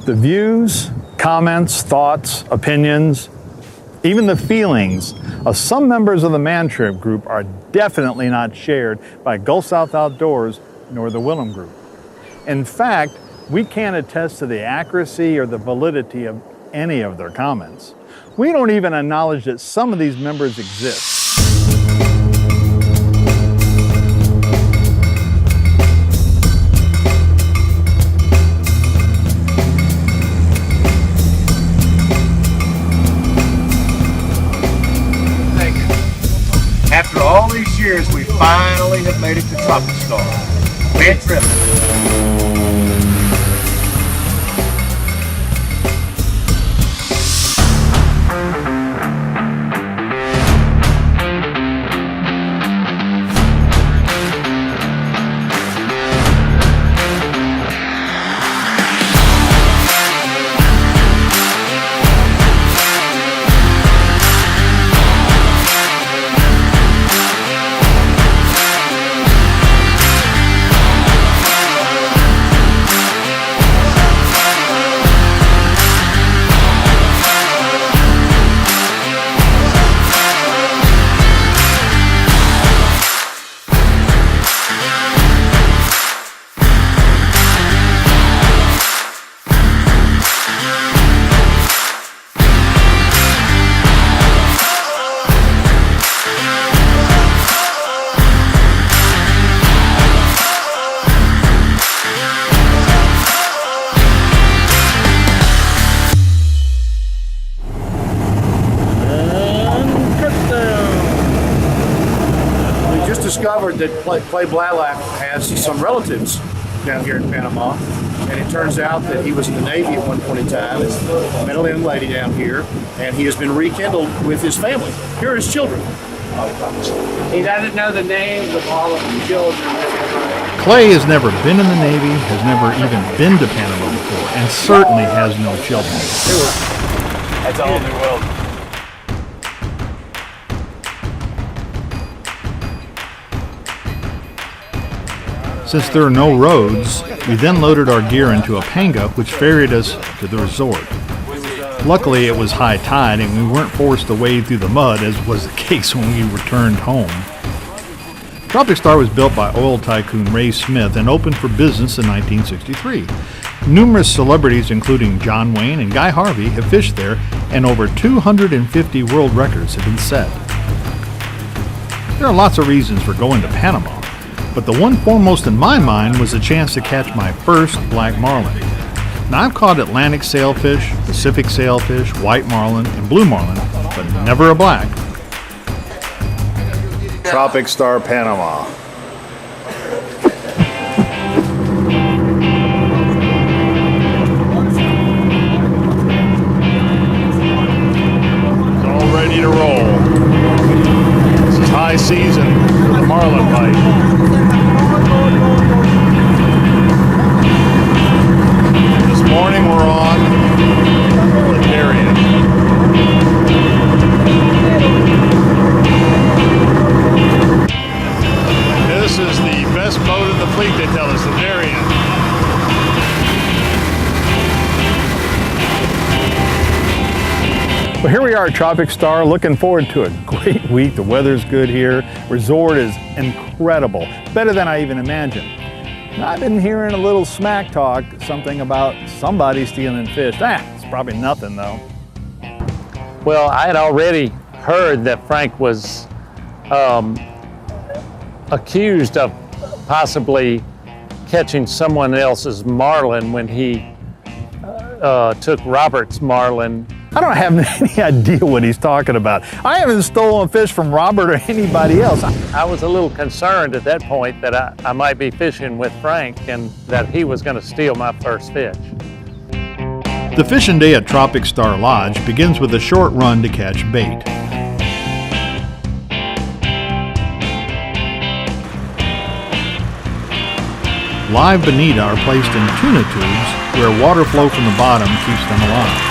The views, comments, thoughts, opinions, even the feelings of some members of the ManTrip group are definitely not shared by Gulf South Outdoors nor the Willem group. In fact, we can't attest to the accuracy or the validity of any of their comments. We don't even acknowledge that some of these members exist. After all these years, we finally have made it to Tropic Star. ManTrip. Discovered that Clay Blatlack has some relatives down here in Panama, and it turns out that he was in the Navy at one point in time. Met a young lady down here, and he has been rekindled with his family. Here are his children. He doesn't know the names of all of the children. Clay has never been in the Navy, has never even been to Panama before, and certainly has no children. That's a whole new world. Since there are no roads, we then loaded our gear into a panga which ferried us to the resort. Luckily it was high tide and we weren't forced to wade through the mud as was the case when we returned home. Tropic Star was built by oil tycoon Ray Smith and opened for business in 1963. Numerous celebrities including John Wayne and Guy Harvey have fished there, and over 250 world records have been set. There are lots of reasons for going to Panama, but the one foremost in my mind was the chance to catch my first black marlin. Now I've caught Atlantic sailfish, Pacific sailfish, white marlin, and blue marlin, but never a black. Tropic Star, Panama. It's all ready to roll. This is high season for the marlin bite. This morning we're on the Darien. This is the best boat in the fleet, they tell us, the Darien. Well, here we are at Tropic Star, looking forward to a great week. The weather's good here. Resort is incredible, better than I even imagined. Now, I've been hearing a little smack talk, something about somebody stealing fish. It's probably nothing though. Well, I had already heard that Frank was accused of possibly catching someone else's marlin when he took Robert's marlin. I don't have any idea what he's talking about. I haven't stolen fish from Robert or anybody else. I was a little concerned at that point that I might be fishing with Frank and that he was going to steal my first fish. The fishing day at Tropic Star Lodge begins with a short run to catch bait. Live bonita are placed in tuna tubes where water flow from the bottom keeps them alive.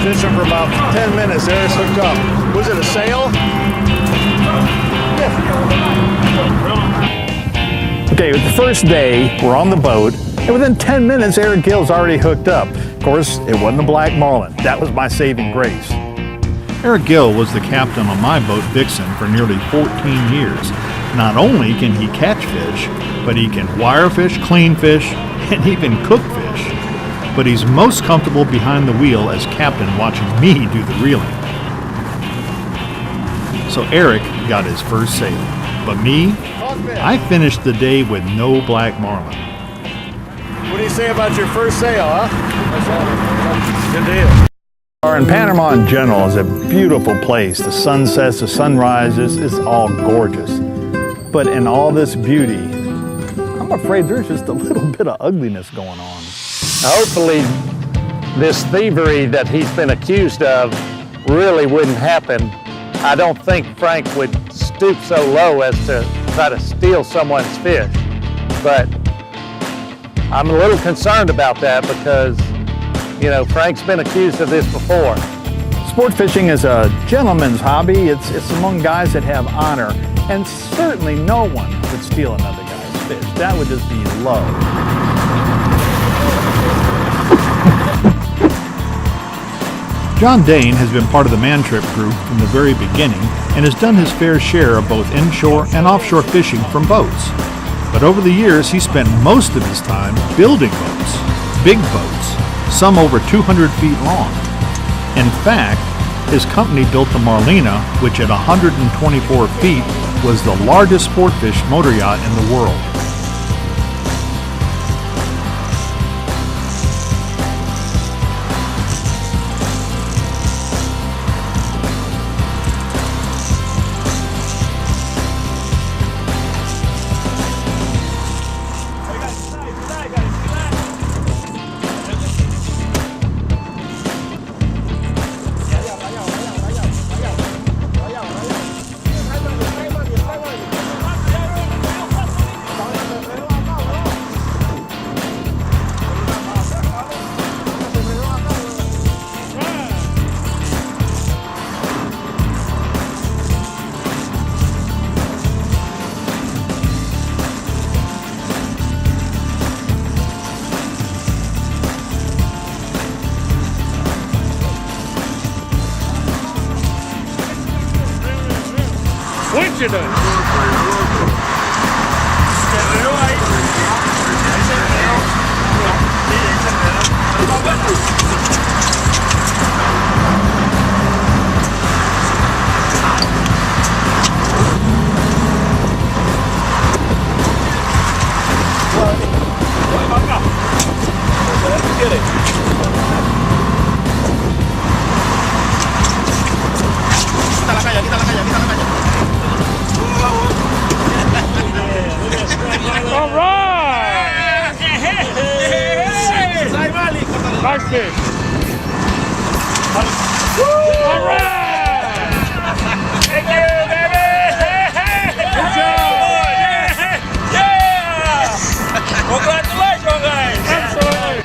fishing for about 10 minutes. There's hooked up. Was it a sail? Okay, the first day, we're on the boat, and within 10 minutes, Eric Gill's already hooked up. Of course, it wasn't a black marlin. That was my saving grace. Eric Gill was the captain on my boat, Vixen, for nearly 14 years. Not only can he catch fish, but he can wire fish, clean fish, and even cook fish. But he's most comfortable behind the wheel as captain watching me do the reeling. So Eric got his first sail. But me, I finished the day with no black marlin. What do you say about your first sail, huh? Good deal. And Panama in general is a beautiful place. The sunsets, the sunrises, it's all gorgeous. But in all this beauty, I'm afraid there's just a little bit of ugliness going on. Hopefully, this thievery that he's been accused of really wouldn't happen. I don't think Frank would stoop so low as to try to steal someone's fish. But I'm a little concerned about that because, you know, Frank's been accused of this before. Sport fishing is a gentleman's hobby. It's among guys that have honor. And certainly no one would steal another guy's fish. That would just be low. John Dane has been part of the ManTrip group from the very beginning and has done his fair share of both inshore and offshore fishing from boats. But over the years, he spent most of his time building boats, big boats, some over 200 feet long. In fact, his company built the Marlina, which at 124 feet was the largest sport fish motor yacht in the world. What you doing? All right! Nice fish. All right! Thank you, baby! Good job! Yeah! Congratulations, guys! Absolutely!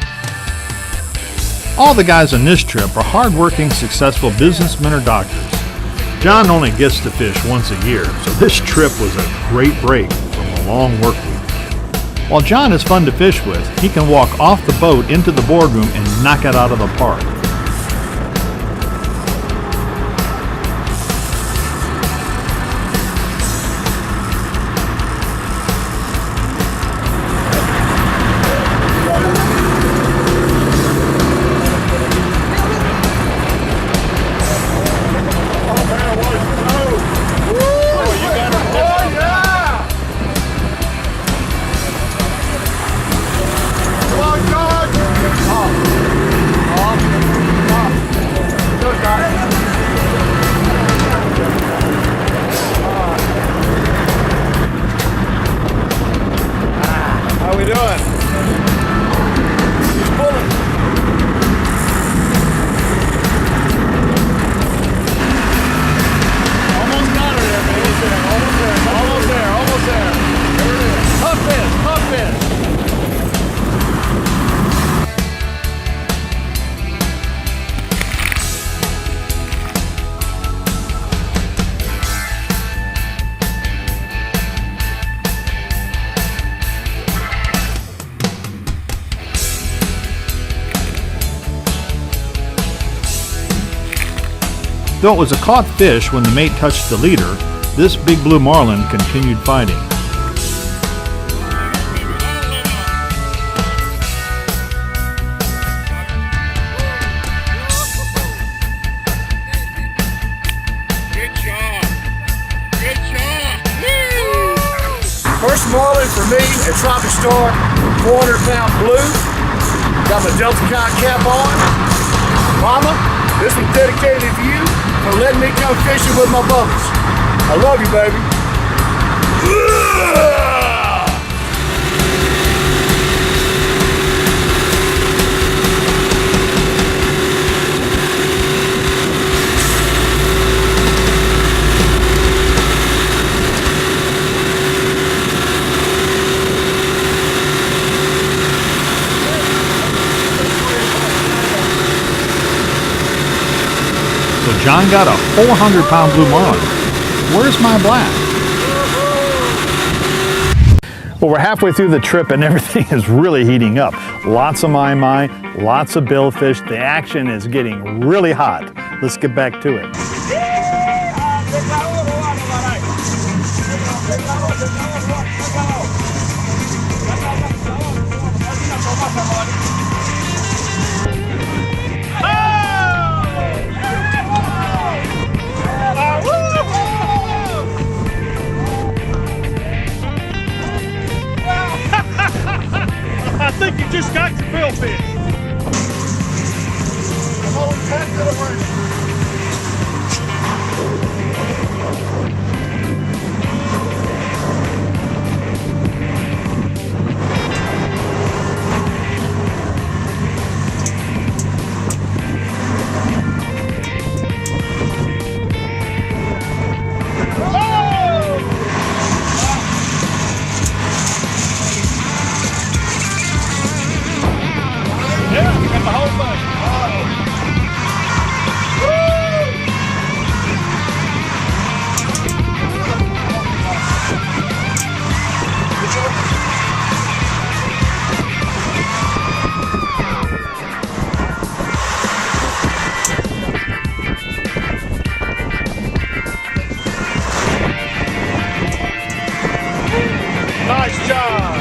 All the guys on this trip are hardworking, successful businessmen or doctors. John only gets to fish once a year, so this trip was a great break from a long work week. While John is fun to fish with, he can walk off the boat into the boardroom and knock it out of the park. Though it was a caught fish when the mate touched the leader, this big blue marlin continued fighting. First marlin for me at Tropic Star, 400-pound blue. Got my Delta Chi cap on. Mama, this one's dedicated to you for letting me come fishing with my bubbles. I love you, baby. So John got a 400-pound blue marlin. Where's my black? Well, we're halfway through the trip and everything is really heating up. Lots of mai-mai, lots of billfish. The action is getting really hot. Let's get back to it. I think you just got your billfish. Nice job.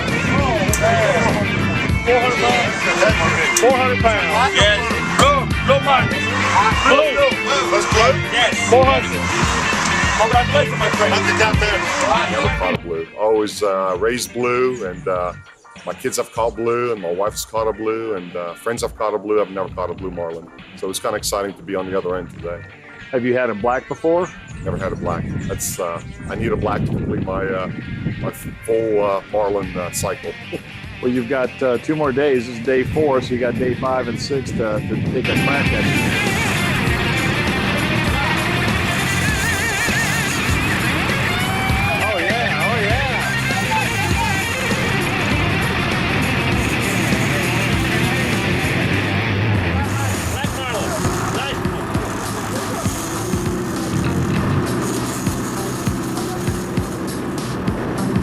400 pounds. 400 pounds. Yes. Blue marlin. Blue. That's blue? Yes. 400. Congratulations, my friend. I'll get down there. Never caught a blue. Always raised blue, and my kids have caught blue, and my wife's caught a blue, and friends have caught a blue. I've never caught a blue marlin. So it's kind of exciting to be on the other end today. Have you had a black before? Never had a black. That's I need a black to complete my my full marlin cycle. Well, you've got 2 more days. This is day 4, so you got day 5 and 6 to take a crack at it.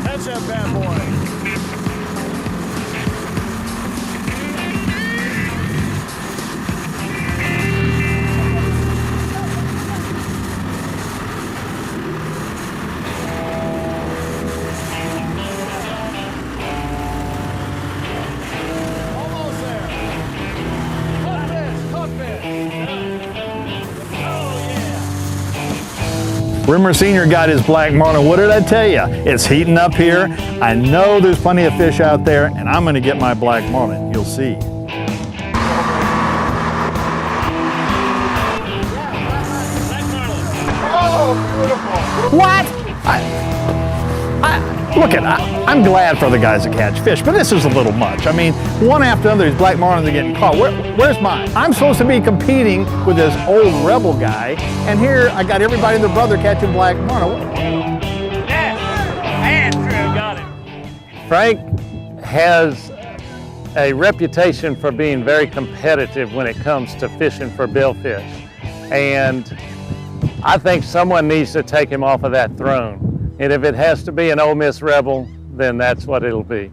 That's that bad boy. Almost there. Hook fish. Oh, yeah. Rimmer Sr. got his black marlin. What did I tell you? It's heating up here. I know there's plenty of fish out there, and I'm going to get my black marlin. You'll see. What? I'm glad for the guys that catch fish, but this is a little much. I mean, one after another, these black marlins are getting caught. Where's mine? I'm supposed to be competing with this old rebel guy, and here I got everybody and their brother catching black marlin. ManTrip got it. Frank has a reputation for being very competitive when it comes to fishing for billfish. And I think someone needs to take him off of that throne. And if it has to be an Ole Miss Rebel, then that's what it'll be.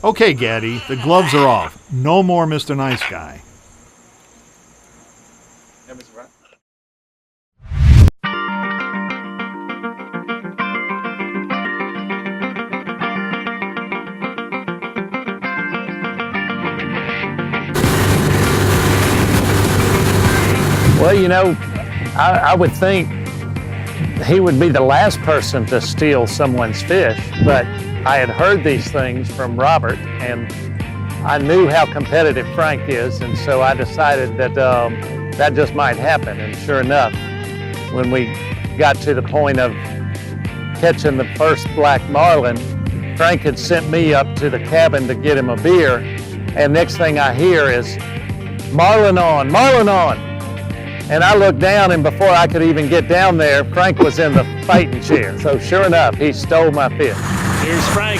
Okay, Gaddy, the gloves are off. No more Mr. Nice Guy. Well, you know, I would think he would be the last person to steal someone's fish, but I had heard these things from Robert, and I knew how competitive Frank is, and so I decided that that just might happen. And sure enough, when we got to the point of catching the first black marlin, Frank had sent me up to the cabin to get him a beer, and next thing I hear is, "Marlin on, marlin on." And I looked down, and before I could even get down there, Frank was in the fighting chair. So sure enough, he stole my fish. Here's Frank.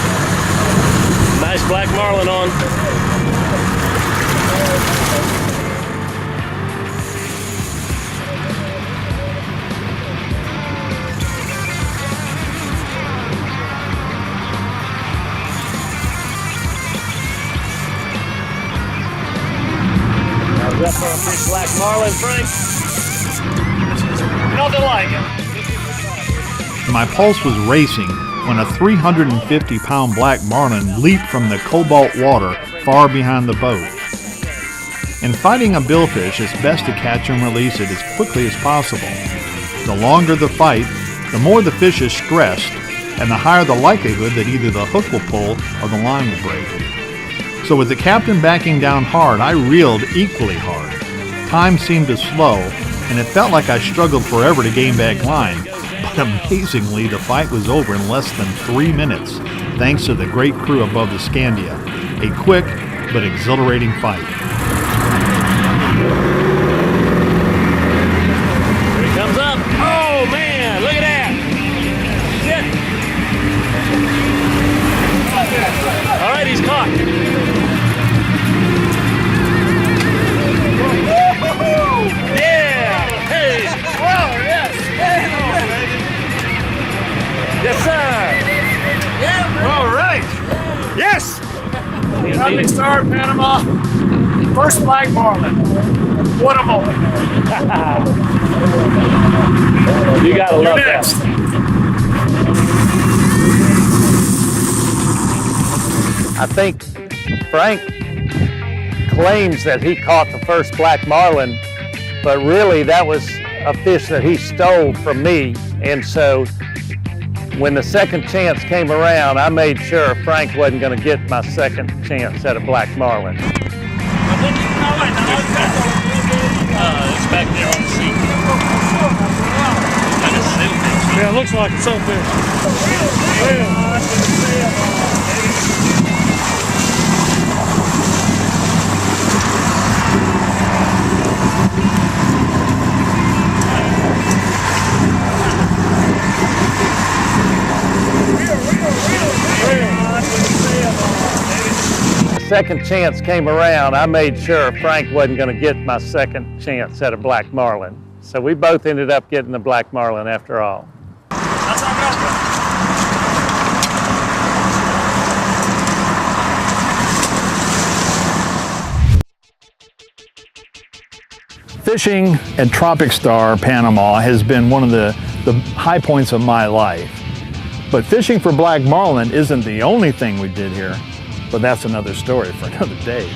Nice black marlin on. Up for a big black marlin, Frank. Nothing like it. My pulse was racing when a 350-pound black marlin leaped from the cobalt water far behind the boat. In fighting a billfish, it's best to catch and release it as quickly as possible. The longer the fight, the more the fish is stressed, and the higher the likelihood that either the hook will pull or the line will break. So with the captain backing down hard, I reeled equally hard. Time seemed to slow, and it felt like I struggled forever to gain back line. But amazingly, the fight was over in less than 3 minutes, thanks to the great crew above the Scandia. A quick but exhilarating fight. Here he comes up. Oh man, look at that. Shit. All right, he's caught. Yes, sir. Yeah. All right. Yes. Tropic Star, Panama. First black marlin. What a moment. You gotta love that. I think Frank claims that he caught the first black marlin, but really that was a fish that he stole from me. And so when the second chance came around, I made sure Frank wasn't going to get my second chance at a black marlin. It's back there on the seat. Yeah, it looks like it's up there. Second chance came around, I made sure Frank wasn't going to get my second chance at a black marlin. So we both ended up getting the black marlin after all. That's our number. Fishing at Tropic Star, Panama has been one of the high points of my life. But fishing for black marlin isn't the only thing we did here, but that's another story for another day.